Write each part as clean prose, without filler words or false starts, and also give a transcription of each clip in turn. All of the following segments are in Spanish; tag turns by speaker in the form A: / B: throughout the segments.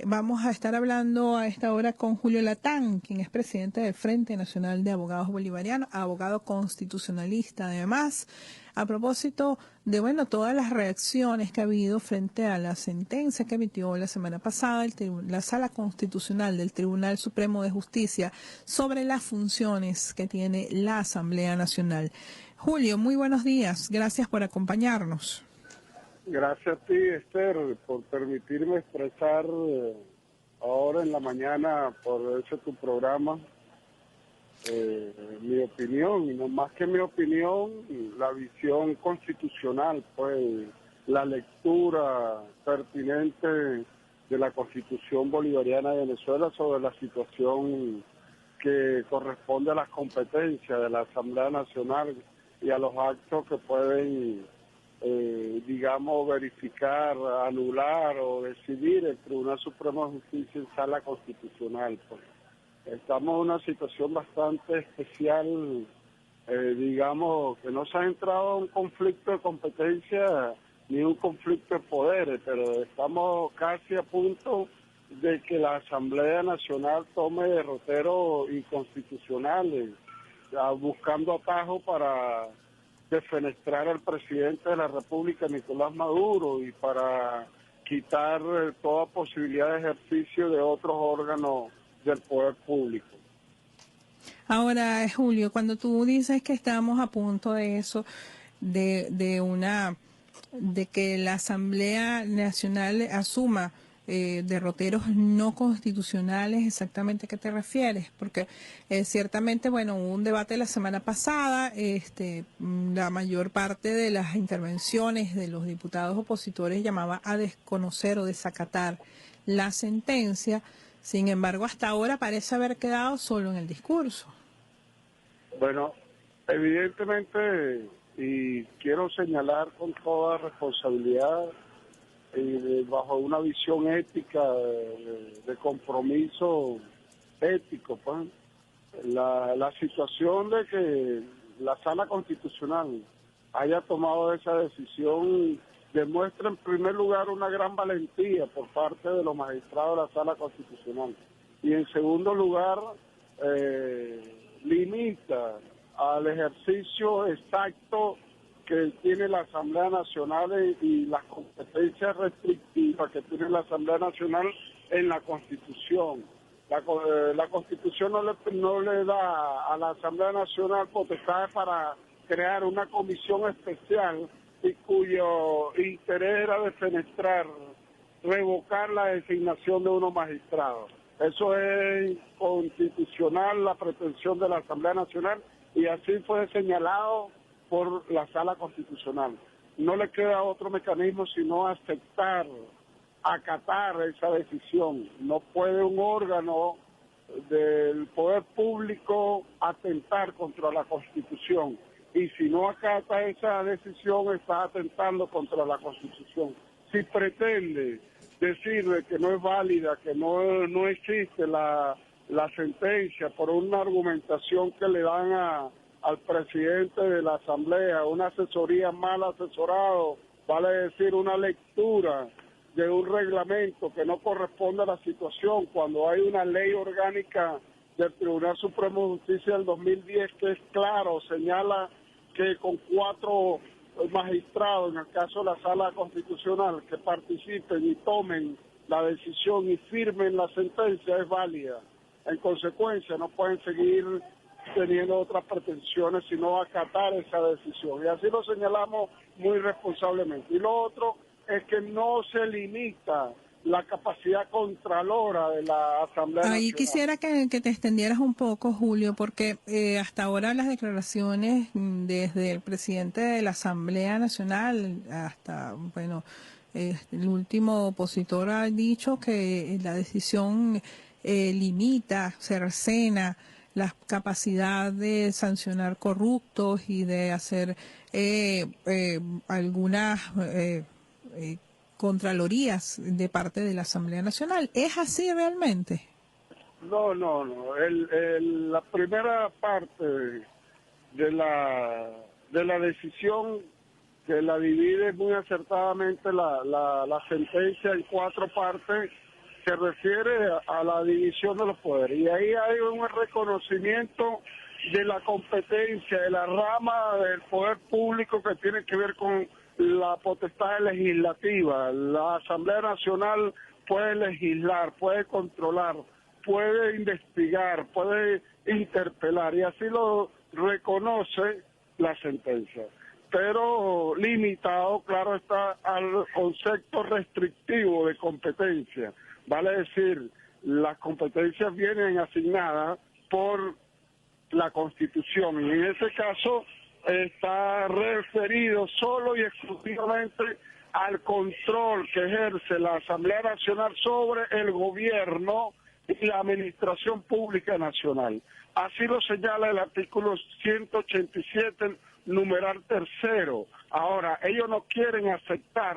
A: Vamos a estar hablando a esta hora con Julio Latán, quien es presidente del Frente Nacional de Abogados Bolivarianos, abogado constitucionalista además, a propósito de, todas las reacciones que ha habido frente a la sentencia que emitió la semana pasada la Sala Constitucional del Tribunal Supremo de Justicia sobre las funciones que tiene la Asamblea Nacional. Julio, muy buenos días. Gracias por acompañarnos.
B: Gracias a ti, Esther, por permitirme expresar ahora en la mañana, por eso tu programa, mi opinión, y no más que mi opinión, la visión constitucional, pues la lectura pertinente de la Constitución Bolivariana de Venezuela sobre la situación que corresponde a las competencias de la Asamblea Nacional y a los actos que pueden verificar, anular o decidir el Tribunal Supremo de Justicia en sala constitucional. Pues. Estamos en una situación bastante especial, que no se ha entrado a un conflicto de competencia ni un conflicto de poderes, pero estamos casi a punto de que la Asamblea Nacional tome derroteros inconstitucionales, buscando atajo para defenestrar al presidente de la República, Nicolás Maduro, y para quitar toda posibilidad de ejercicio de otros órganos del poder público.
A: Ahora, Julio, cuando tú dices que estamos a punto de eso, de que la Asamblea Nacional asuma derroteros no constitucionales, ¿exactamente a qué te refieres? Porque ciertamente, hubo un debate la semana pasada, la mayor parte de las intervenciones de los diputados opositores llamaba a desconocer o desacatar la sentencia. Sin embargo, hasta ahora parece haber quedado solo en el discurso.
B: Bueno, evidentemente, y quiero señalar con toda responsabilidad y bajo una visión ética de compromiso ético, pues, la situación de que la Sala Constitucional haya tomado esa decisión demuestra en primer lugar una gran valentía por parte de los magistrados de la Sala Constitucional y en segundo lugar limita al ejercicio exacto que tiene la Asamblea Nacional y las competencias restrictivas que tiene la Asamblea Nacional en la Constitución. La Constitución no le da a la Asamblea Nacional potestad para crear una comisión especial y cuyo interés era defenestrar, revocar la designación de unos magistrados. Eso es constitucional, la pretensión de la Asamblea Nacional, y así fue señalado por la Sala Constitucional. No le queda otro mecanismo sino aceptar, acatar esa decisión. No puede un órgano del poder público atentar contra la Constitución, y si no acata esa decisión está atentando contra la Constitución. Si pretende decir que no es válida, que no existe la sentencia por una argumentación que le dan al presidente de la Asamblea, una asesoría mal asesorado, vale decir una lectura de un reglamento que no corresponde a la situación, cuando hay una ley orgánica del Tribunal Supremo de Justicia del 2010 que es claro, señala que con 4 magistrados, en el caso de la Sala Constitucional, que participen y tomen la decisión y firmen la sentencia, es válida. En consecuencia, no pueden seguir teniendo otras pretensiones sino acatar esa decisión. Y así lo señalamos muy responsablemente. Y lo otro es que no se limita la capacidad contralora de la Asamblea Nacional.
A: Ahí quisiera que te extendieras un poco, Julio, porque hasta ahora las declaraciones desde el presidente de la Asamblea Nacional hasta, el último opositor ha dicho que la decisión limita, cercena la capacidad de sancionar corruptos y de hacer algunas contralorías de parte de la Asamblea Nacional. ¿Es así realmente?
B: No. La primera parte de la decisión, que la divide muy acertadamente la sentencia en 4 partes, se refiere a la división de los poderes. Y ahí hay un reconocimiento de la competencia, de la rama del poder público que tiene que ver con la potestad legislativa. La Asamblea Nacional puede legislar, puede controlar, puede investigar, puede interpelar, y así lo reconoce la sentencia, pero limitado, claro está, al concepto restrictivo de competencia. Vale decir, las competencias vienen asignadas por la Constitución, y en ese caso está referido solo y exclusivamente al control que ejerce la Asamblea Nacional sobre el gobierno y la administración pública nacional. Así lo señala el artículo 187, numeral tercero. Ahora, ellos no quieren aceptar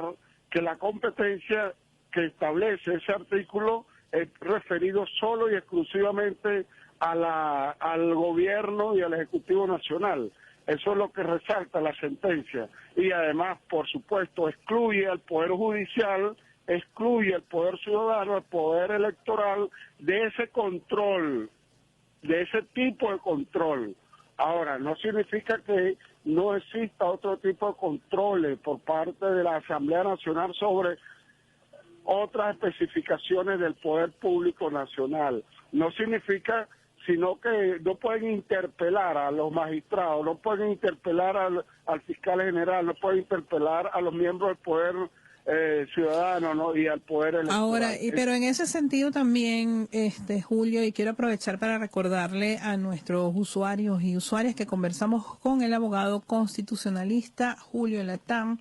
B: que la competencia que establece ese artículo es referido solo y exclusivamente al gobierno y al Ejecutivo Nacional. Eso es lo que resalta la sentencia. Y además, por supuesto, excluye al Poder Judicial, excluye al Poder Ciudadano, al Poder Electoral de ese control, de ese tipo de control. Ahora, no significa que no exista otro tipo de controles por parte de la Asamblea Nacional sobre otras especificaciones del poder público nacional. No significa, sino que no pueden interpelar a los magistrados, no pueden interpelar al fiscal general, no pueden interpelar a los miembros del poder ciudadano, ¿no? Y al poder electoral.
A: Ahora, pero en ese sentido también, Julio, y quiero aprovechar para recordarle a nuestros usuarios y usuarias que conversamos con el abogado constitucionalista Julio Latán.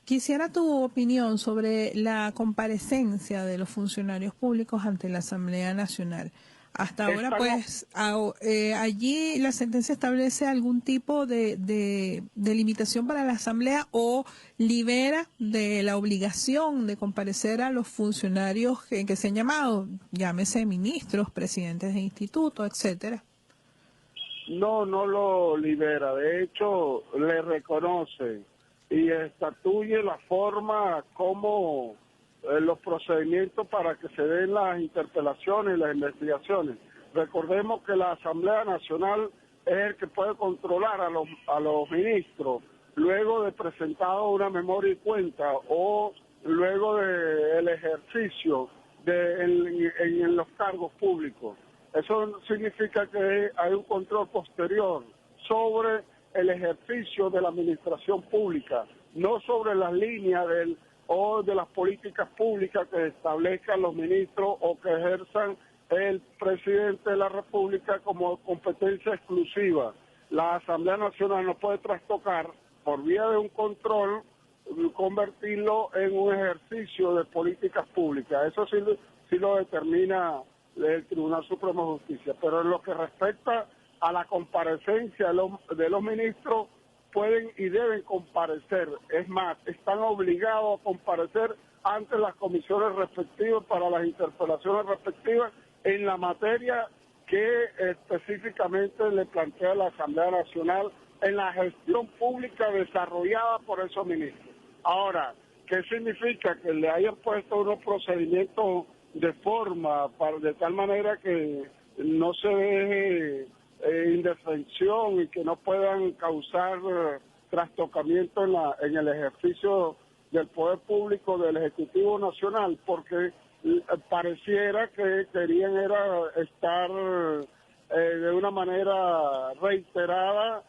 A: Quisiera tu opinión sobre la comparecencia de los funcionarios públicos ante la Asamblea Nacional. Hasta ahora, pues, allí la sentencia establece algún tipo de limitación para la Asamblea o libera de la obligación de comparecer a los funcionarios que se han llamado, llámese ministros, presidentes de institutos, etcétera.
B: No, no lo libera. De hecho, le reconoce y estatuye la forma como los procedimientos para que se den las interpelaciones y las investigaciones. Recordemos que la Asamblea Nacional es el que puede controlar a los ministros luego de presentado una memoria y cuenta o luego del ejercicio en los cargos públicos. Eso significa que hay un control posterior sobre el ejercicio de la administración pública, no sobre las líneas o de las políticas públicas que establezcan los ministros o que ejerzan el presidente de la República como competencia exclusiva. La Asamblea Nacional no puede trastocar por vía de un control, convertirlo en un ejercicio de políticas públicas. Eso sí lo determina el Tribunal Supremo de Justicia. Pero en lo que respecta a la comparecencia de los ministros, pueden y deben comparecer. Es más, están obligados a comparecer ante las comisiones respectivas para las interpelaciones respectivas en la materia que específicamente le plantea la Asamblea Nacional en la gestión pública desarrollada por esos ministros. Ahora, ¿qué significa? Que le hayan puesto unos procedimientos de forma, de tal manera que no se deje indefensión y que no puedan causar trastocamiento en el ejercicio del poder público del Ejecutivo Nacional, porque pareciera que querían era estar de una manera reiterada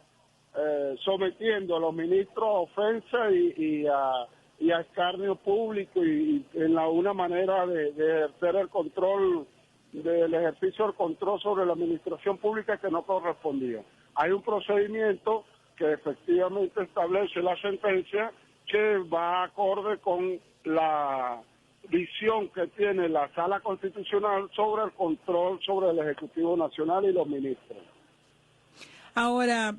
B: sometiendo a los ministros a ofensa y a escarnio público y en una manera de ejercer el control del ejercicio del control sobre la administración pública que no correspondía. Hay un procedimiento que efectivamente establece la sentencia que va acorde con la visión que tiene la Sala Constitucional sobre el control sobre el Ejecutivo Nacional y los ministros.
A: Ahora,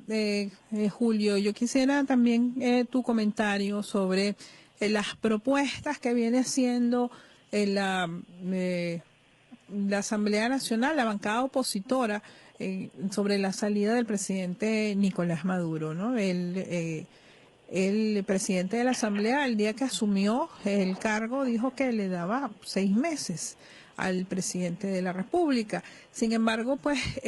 A: Julio, yo quisiera también tu comentario sobre las propuestas que viene haciendo la Asamblea Nacional, la bancada opositora, sobre la salida del presidente Nicolás Maduro, ¿no? El presidente de la Asamblea, el día que asumió el cargo, dijo que le daba 6 meses al presidente de la República. Sin embargo, pues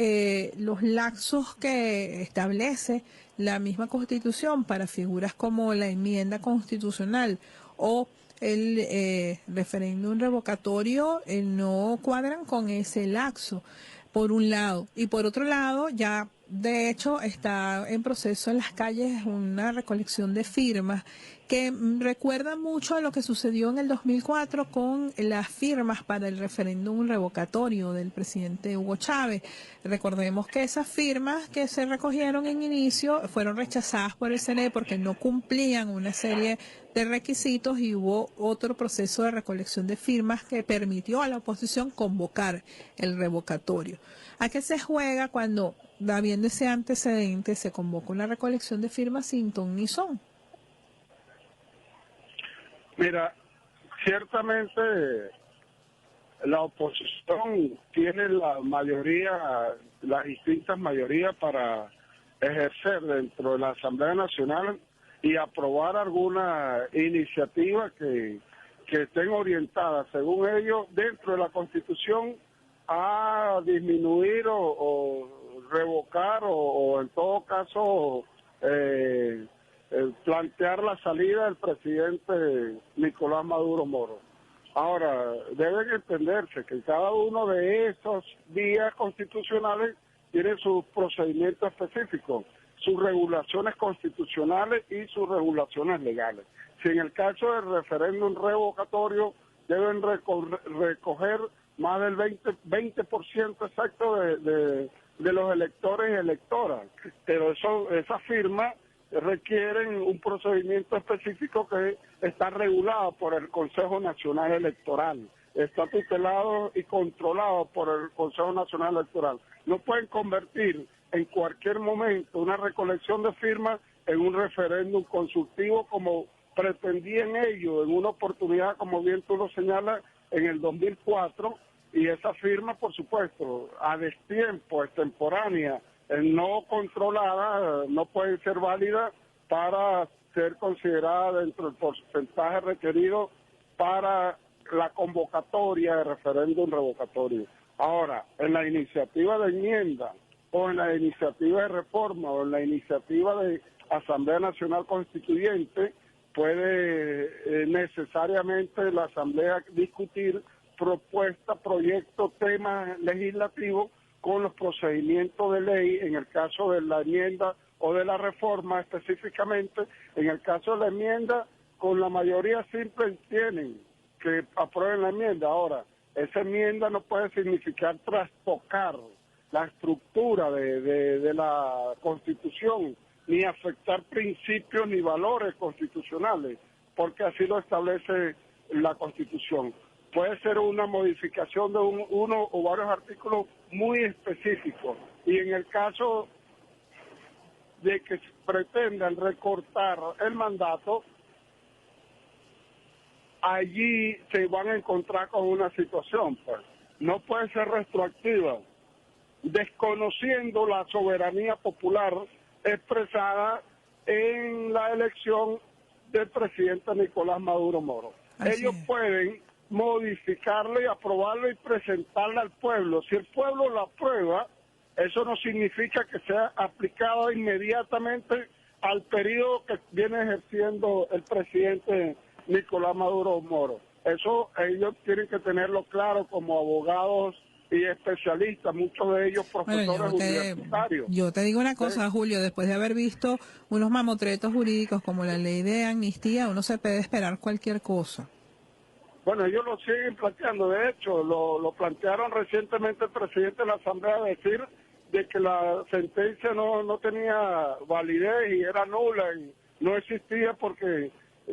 A: los lapsos que establece la misma Constitución para figuras como la enmienda constitucional o el referéndum revocatorio no cuadran con ese lapso, por un lado. Y por otro lado, ya de hecho está en proceso en las calles una recolección de firmas que recuerda mucho a lo que sucedió en el 2004 con las firmas para el referéndum revocatorio del presidente Hugo Chávez. Recordemos que esas firmas que se recogieron en inicio fueron rechazadas por el CNE porque no cumplían una serie de requisitos y hubo otro proceso de recolección de firmas que permitió a la oposición convocar el revocatorio. ¿A qué se juega cuando, habiendo ese antecedente, se convoca una recolección de firmas sin ton ni son?
B: Mira, ciertamente la oposición tiene la mayoría, las distintas mayorías para ejercer dentro de la Asamblea Nacional y aprobar alguna iniciativa que estén orientadas, según ellos, dentro de la Constitución a disminuir o revocar o en todo caso plantear la salida del presidente Nicolás Maduro Moro. Ahora, deben entenderse que cada uno de esos vías constitucionales tiene sus procedimientos específicos, sus regulaciones constitucionales y sus regulaciones legales. Si en el caso del referéndum revocatorio deben recoger más del 20% exacto de los electores y electoras, pero esas firmas requieren un procedimiento específico que está regulado por el Consejo Nacional Electoral, está tutelado y controlado por el Consejo Nacional Electoral. No pueden convertir en cualquier momento una recolección de firmas en un referéndum consultivo como pretendían ellos en una oportunidad, como bien tú lo señalas, en el 2004, y esa firma, por supuesto, a destiempo, extemporánea, no controlada, no puede ser válida para ser considerada dentro del porcentaje requerido para la convocatoria de referéndum revocatorio. Ahora, en la iniciativa de enmienda, o en la iniciativa de reforma, o en la iniciativa de Asamblea Nacional Constituyente, puede necesariamente la Asamblea discutir propuesta, proyecto, tema legislativo con los procedimientos de ley, en el caso de la enmienda o de la reforma específicamente. En el caso de la enmienda, con la mayoría simple tienen que aprueben la enmienda. Ahora, esa enmienda no puede significar trastocar la estructura de la Constitución, ni afectar principios ni valores constitucionales, porque así lo establece la Constitución. Puede ser una modificación de uno o varios artículos muy específicos, y en el caso de que pretendan recortar el mandato, allí se van a encontrar con una situación, pues. No puede ser retroactiva, desconociendo la soberanía popular expresada en la elección del presidente Nicolás Maduro Moro. Ellos pueden modificarla y aprobarla y presentarla al pueblo. Si el pueblo la aprueba, eso no significa que sea aplicado inmediatamente al periodo que viene ejerciendo el presidente Nicolás Maduro Moro. Eso ellos tienen que tenerlo claro como abogados y especialistas, muchos de ellos profesores universitarios.
A: Yo te digo una cosa, Julio, después de haber visto unos mamotretos jurídicos como la ley de amnistía, uno se puede esperar cualquier cosa.
B: Bueno, ellos lo siguen planteando. De hecho, lo plantearon recientemente el presidente de la Asamblea, a decir de que la sentencia no tenía validez y era nula y no existía porque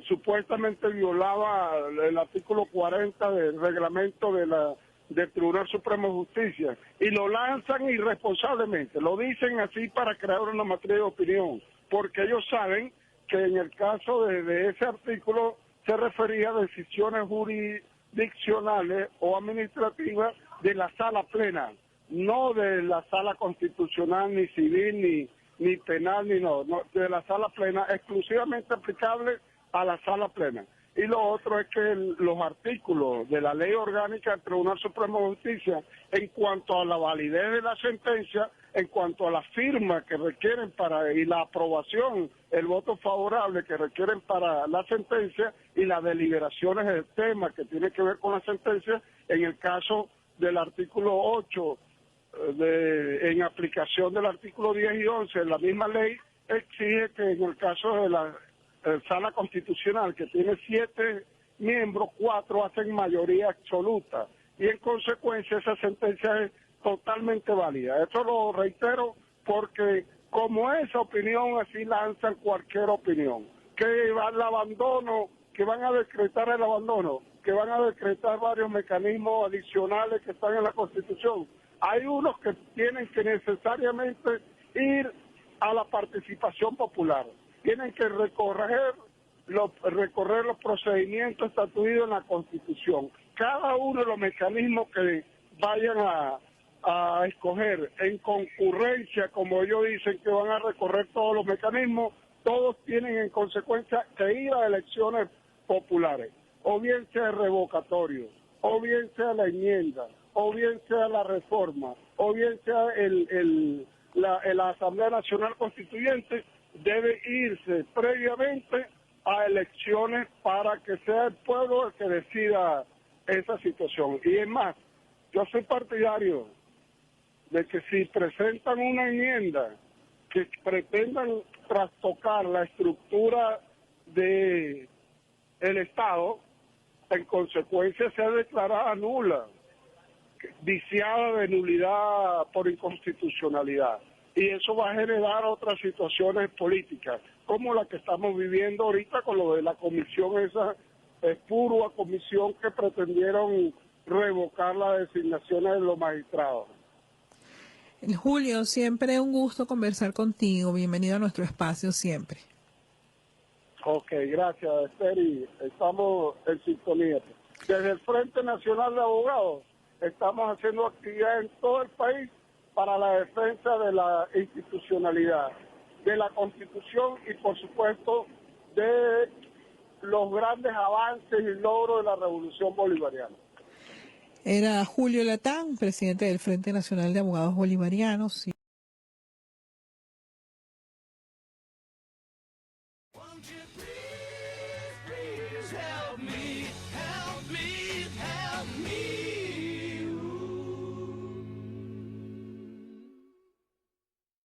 B: supuestamente violaba el artículo 40 del reglamento del Tribunal Supremo de Justicia, y lo lanzan irresponsablemente, lo dicen así para crear una matriz de opinión, porque ellos saben que en el caso de ese artículo se refería a decisiones jurisdiccionales o administrativas de la sala plena, no de la sala constitucional, ni civil, ni penal, ni no, de la sala plena, exclusivamente aplicable a la sala plena. Y lo otro es que los artículos de la Ley Orgánica del Tribunal Supremo de Justicia, en cuanto a la validez de la sentencia, en cuanto a la firma que requieren y la aprobación, el voto favorable que requieren para la sentencia y las deliberaciones del tema que tiene que ver con la sentencia, en el caso del artículo 8, en aplicación del artículo 10 y 11 de la misma ley, exige que en el caso de la Sala Constitucional, que tiene 7 miembros, 4 hacen mayoría absoluta, y en consecuencia esa sentencia es totalmente válida. Esto lo reitero porque como esa opinión, así lanzan cualquier opinión, que va el abandono, que van a decretar el abandono, que van a decretar varios mecanismos adicionales que están en la Constitución. Hay unos que tienen que necesariamente ir a la participación popular, tienen que recorrer los procedimientos estatuidos en la Constitución. Cada uno de los mecanismos que vayan a escoger en concurrencia, como ellos dicen que van a recorrer todos los mecanismos, todos tienen en consecuencia que ir a elecciones populares, o bien sea revocatorio, o bien sea la enmienda, o bien sea la reforma, o bien sea la Asamblea Nacional Constituyente, debe irse previamente a elecciones para que sea el pueblo el que decida esa situación. Y es más, yo soy partidario de que si presentan una enmienda que pretendan trastocar la estructura del Estado, en consecuencia sea declarada nula, viciada de nulidad por inconstitucionalidad. Y eso va a generar otras situaciones políticas, como la que estamos viviendo ahorita con lo de la comisión esa espurua comisión que pretendieron revocar las designaciones de los magistrados.
A: Julio, siempre un gusto conversar contigo. Bienvenido a nuestro espacio siempre.
B: Ok, gracias, Esther, y estamos en sintonía. Desde el Frente Nacional de Abogados estamos haciendo actividad en todo el país para la defensa de la institucionalidad, de la Constitución y, por supuesto, de los grandes avances y logros de la Revolución Bolivariana.
A: Era Julio Latán, presidente del Frente Nacional de Abogados Bolivarianos.